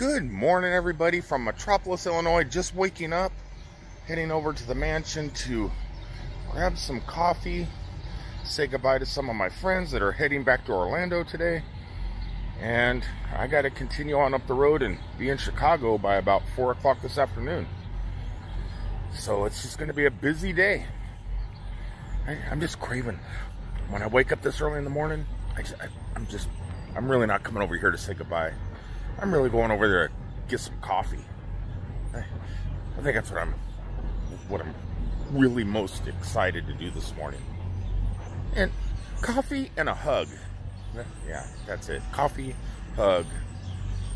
Good morning, everybody, from Metropolis, Illinois. Just waking up, heading over to the mansion to grab some coffee, say goodbye to some of my friends that are heading back to Orlando today. And I got to continue on up the road and be in Chicago by about 4 o'clock this afternoon. So it's just going to be a busy day. I'm just craving. When I wake up this early in the morning, I'm really not coming over here to say goodbye. I'm really going over there to get some coffee. I think that's what I'm really most excited to do this morning. And coffee and a hug. Yeah, that's it. Coffee, hug.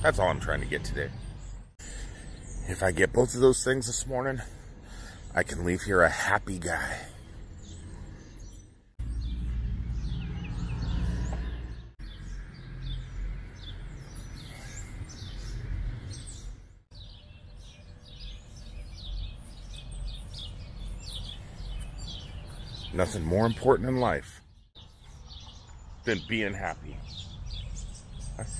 That's all I'm trying to get today. If I get both of those things this morning, I can leave here a happy guy. Nothing more important in life than being happy.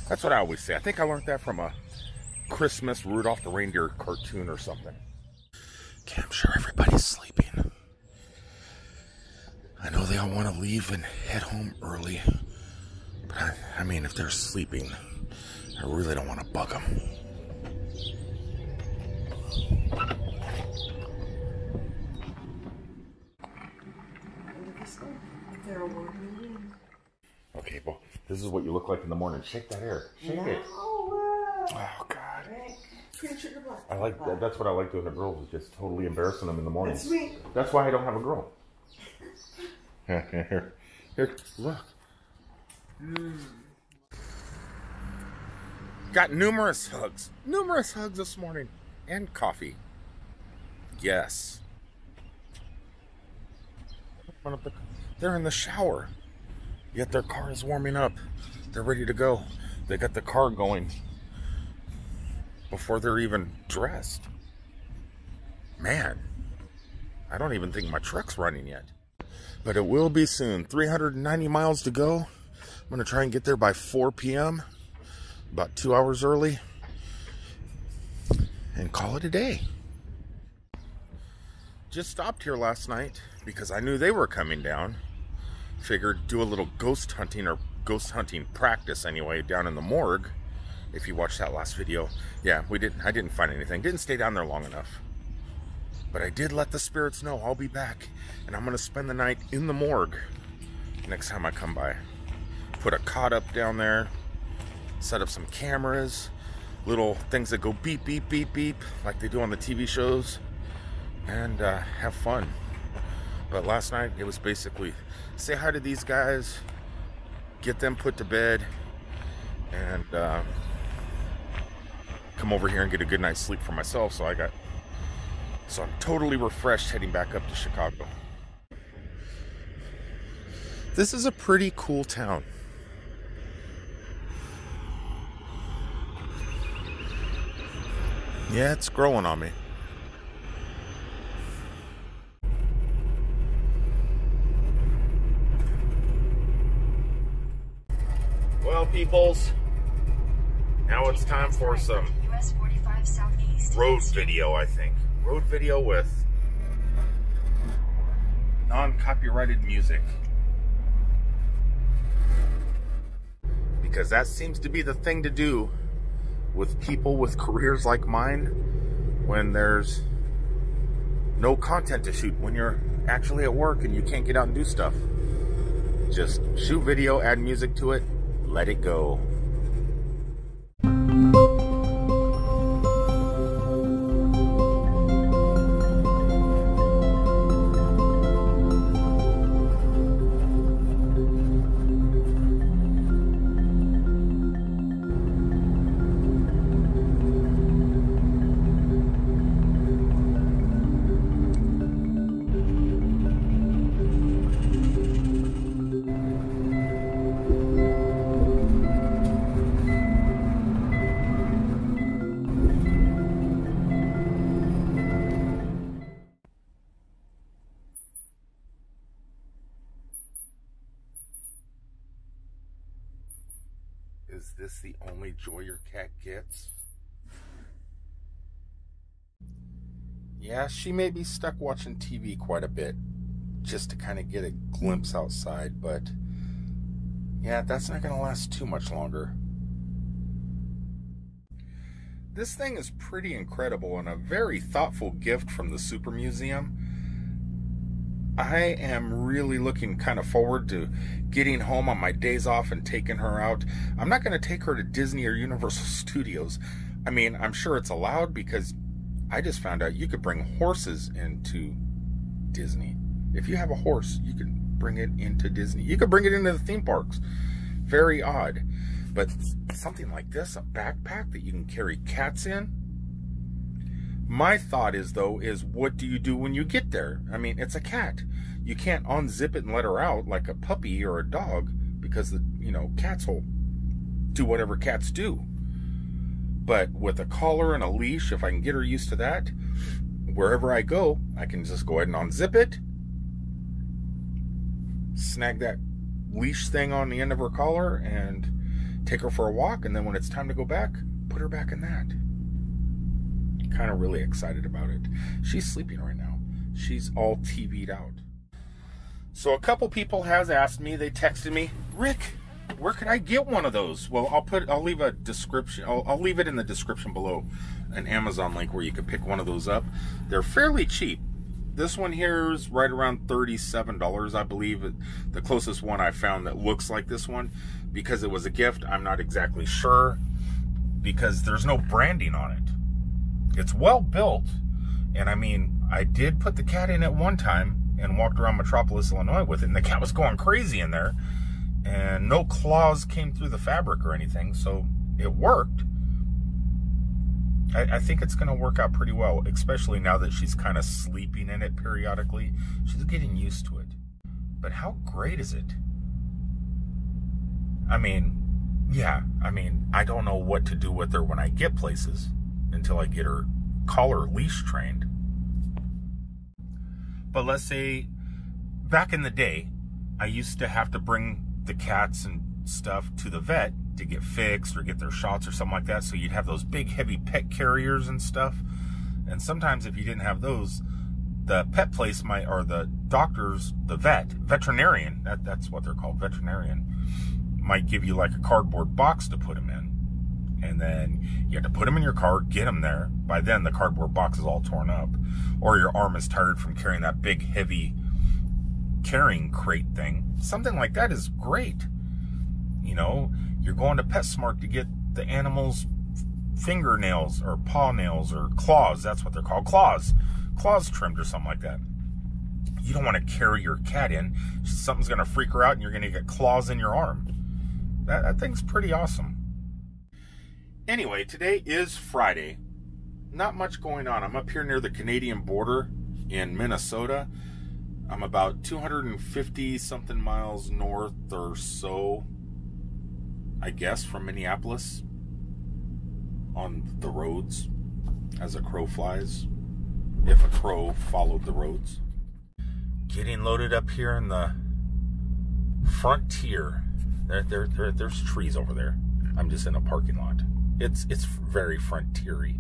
That's what I always say. I think I learned that from a Christmas Rudolph the Reindeer cartoon or something. Okay, I'm sure everybody's sleeping. I know they all want to leave and head home early. But I mean, if they're sleeping, I really don't want to bug them. Okay, well, this is what you look like in the morning. Shake that hair. Shake it. Oh, God. I like that. That's what I like doing to girls, is just totally embarrassing them in the morning. That's sweet. That's why I don't have a girl. Here, look. Got numerous hugs this morning, and coffee. Yes. They're in the shower, yet their car is warming up. They're ready to go. They got the car going before they're even dressed. Man, I don't even think my truck's running yet. But it will be soon. 390 miles to go. I'm going to try and get there by 4 p.m., about 2 hours early, and call it a day. Just stopped here last night because I knew they were coming down. Figured do a little ghost hunting, or ghost hunting practice anyway, down in the morgue. If you watched that last video. Yeah, I didn't find anything. Didn't stay down there long enough. But I did let the spirits know I'll be back, and I'm gonna spend the night in the morgue next time I come by. Put a cot up down there, set up some cameras, little things that go beep, beep, beep, beep, like they do on the TV shows, and have fun. But last night, it was basically say hi to these guys, get them put to bed, and come over here and get a good night's sleep for myself. So I'm totally refreshed heading back up to Chicago. This is a pretty cool town. Yeah, it's growing on me. Well, peoples, now it's time for some road video, I think. Road video with non-copyrighted music. Because that seems to be the thing to do with people with careers like mine when there's no content to shoot, when you're actually at work and you can't get out and do stuff. Just shoot video, add music to it, let it go. Is this the only joy your cat gets? Yeah, she may be stuck watching TV quite a bit just to kind of get a glimpse outside, but yeah, that's not going to last too much longer. This thing is pretty incredible and a very thoughtful gift from the Super Museum. I am really looking kind of forward to getting home on my days off and taking her out. I'm not going to take her to Disney or Universal Studios. I mean, I'm sure it's allowed because I just found out you could bring horses into Disney. If you have a horse, you can bring it into Disney. You could bring it into the theme parks. Very odd. But something like this, a backpack that you can carry cats in. My thought is, though, is what do you do when you get there? I mean, it's a cat. You can't unzip it and let her out like a puppy or a dog because, cats will do whatever cats do. But with a collar and a leash, if I can get her used to that, wherever I go, I can just go ahead and unzip it, snag that leash thing on the end of her collar, and take her for a walk. And then when it's time to go back, put her back in that. Kind of really excited about it. She's sleeping right now. She's all TV'd out. So a couple people has asked me, they texted me, Rick, where can I get one of those? Well, I'll leave a description. I'll leave it in the description below, an Amazon link where you can pick one of those up. They're fairly cheap. This one here is right around $37, I believe. The closest one I found that looks like this one, because it was a gift, I'm not exactly sure, because there's no branding on it. It's well built, and I mean, I did put the cat in at one time and walked around Metropolis, Illinois with it, and the cat was going crazy in there, and no claws came through the fabric or anything, so it worked. I think it's going to work out pretty well, especially now that she's kind of sleeping in it periodically. She's getting used to it. But how great is it? I mean, yeah, I don't know what to do with her when I get places until I get her collar leash trained. But let's say back in the day, I used to have to bring the cats and stuff to the vet to get fixed or get their shots or something like that. So you'd have those big heavy pet carriers and stuff. And sometimes if you didn't have those, the pet place might, or the doctors, the veterinarian, that's what they're called, veterinarian, might give you like a cardboard box to put them in. And then you have to put them in your car, get them there. By then, the cardboard box is all torn up. Or your arm is tired from carrying that big, heavy carrying crate thing. Something like that is great. You're going to PetSmart to get the animal's fingernails or paw nails or claws. That's what they're called. Claws trimmed or something like that. You don't want to carry your cat in. Something's going to freak her out and you're going to get claws in your arm. That thing's pretty awesome. Anyway, today is Friday. Not much going on. I'm up here near the Canadian border in Minnesota. I'm about 250 something miles north or so, I guess, from Minneapolis on the roads as a crow flies, if a crow followed the roads. Getting loaded up here in the frontier. There's trees over there. I'm just in a parking lot. It's very frontier-y.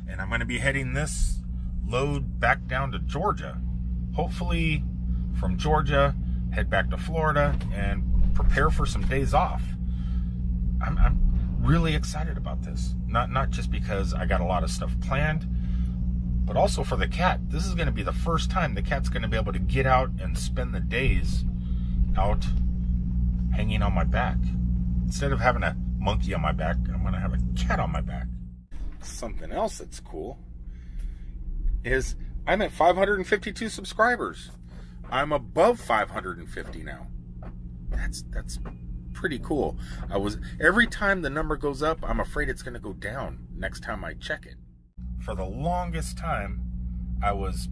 And I'm going to be heading this load back down to Georgia. Hopefully from Georgia, head back to Florida and prepare for some days off. I'm really excited about this. Not just because I got a lot of stuff planned, but also for the cat. This is going to be the first time the cat's going to be able to get out and spend the days out hanging on my back. Instead of having a monkey on my back, I'm going to have a cat on my back. Something else that's cool is I'm at 552 subscribers. I'm above 550 now. That's pretty cool. Every time the number goes up, I'm afraid it's going to go down next time I check it. For the longest time, I was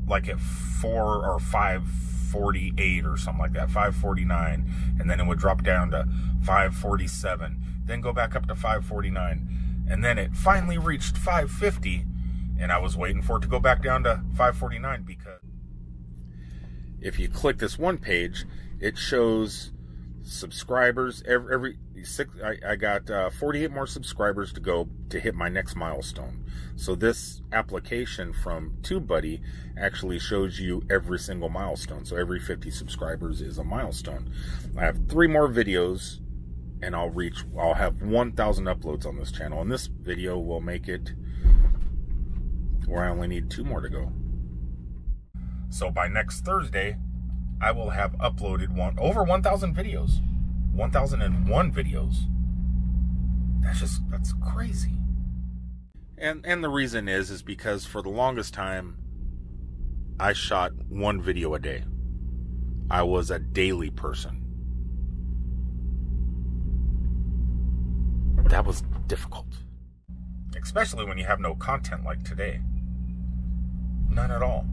like at 4 or 548 or something like that, 549, and then it would drop down to 547, then go back up to 549, and then it finally reached 550, and I was waiting for it to go back down to 549 because if you click this one page, it shows subscribers. I got 48 more subscribers to go to hit my next milestone. So this application from TubeBuddy actually shows you every single milestone. So every 50 subscribers is a milestone. I have 3 more videos, and I'll have 1,000 uploads on this channel. And this video will make it where I only need 2 more to go. So by next Thursday, I will have uploaded over 1,000 videos. 1,001 videos. That's crazy. And the reason is because for the longest time, I shot 1 video a day. I was a daily person. That was difficult. Especially when you have no content like today. None at all.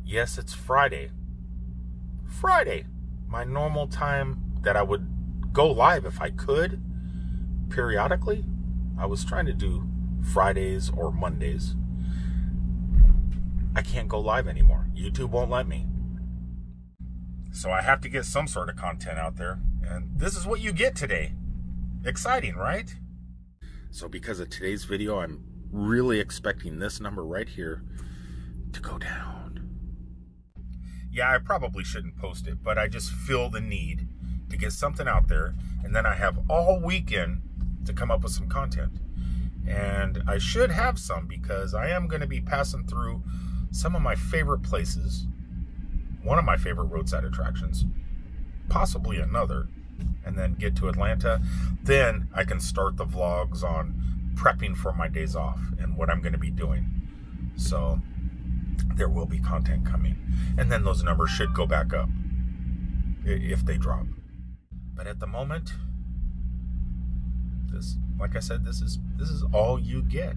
Yes, it's Friday. Friday, my normal time that I would go live if I could, periodically. I was trying to do Fridays or Mondays. I can't go live anymore. YouTube won't let me. So I have to get some sort of content out there. And this is what you get today. Exciting, right? So because of today's video, I'm really expecting this number right here to go down. Yeah, I probably shouldn't post it, but I just feel the need to get something out there, and then I have all weekend to come up with some content. And I should have some, because I am going to be passing through some of my favorite places, one of my favorite roadside attractions, possibly another, and then get to Atlanta. Then I can start the vlogs on prepping for my days off and what I'm going to be doing. So there will be content coming, and then those numbers should go back up if they drop. But at the moment, like I said, this is all you get.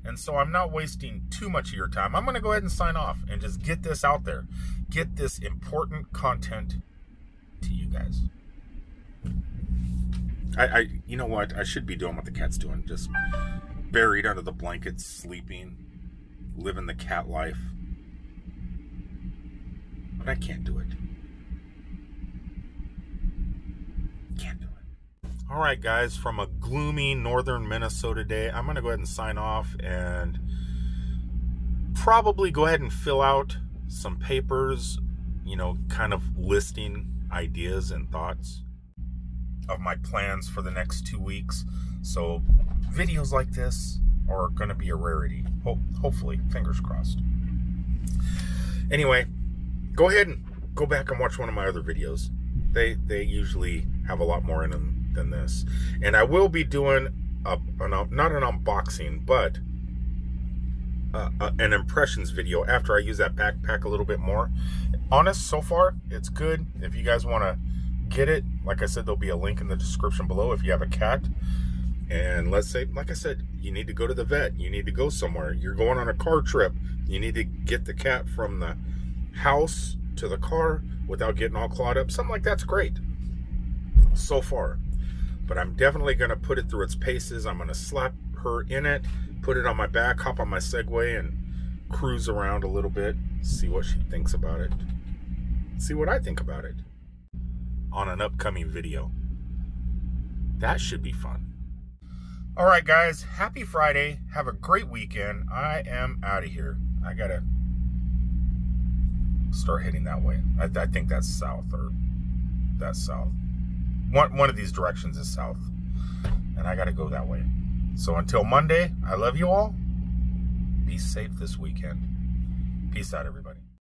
And so I'm not wasting too much of your time. I'm going to go ahead and sign off and just get this out there, get this important content to you guys. You know what? I should be doing what the cat's doing, just buried under the blankets, sleeping, living the cat life. But I can't do it. Can't do it. All right, guys, from a gloomy northern Minnesota day, I'm going to go ahead and sign off and probably go ahead and fill out some papers, you know, kind of listing ideas and thoughts of my plans for the next 2 weeks. So videos like this are going to be a rarity. Hopefully, fingers crossed. Anyway, go ahead and go back and watch one of my other videos. They usually have a lot more in them than this. And I will be doing not an unboxing, but an impressions video after I use that backpack a little bit more. Honest, so far, it's good. If you guys want to get it, like I said, there'll be a link in the description below if you have a cat. And let's say, like I said, you need to go to the vet, you need to go somewhere, you're going on a car trip, you need to get the cat from the house to the car without getting all clawed up. Something like that's great so far. But I'm definitely going to put it through its paces. I'm going to slap her in it, put it on my back, hop on my Segway, and cruise around a little bit, see what she thinks about it, see what I think about it on an upcoming video. That should be fun. All right, guys, happy Friday. Have a great weekend. I am out of here. I gotta start heading that way. I think that's south, or that's south. One of these directions is south, and I gotta go that way. So until Monday, I love you all. Be safe this weekend. Peace out, everybody.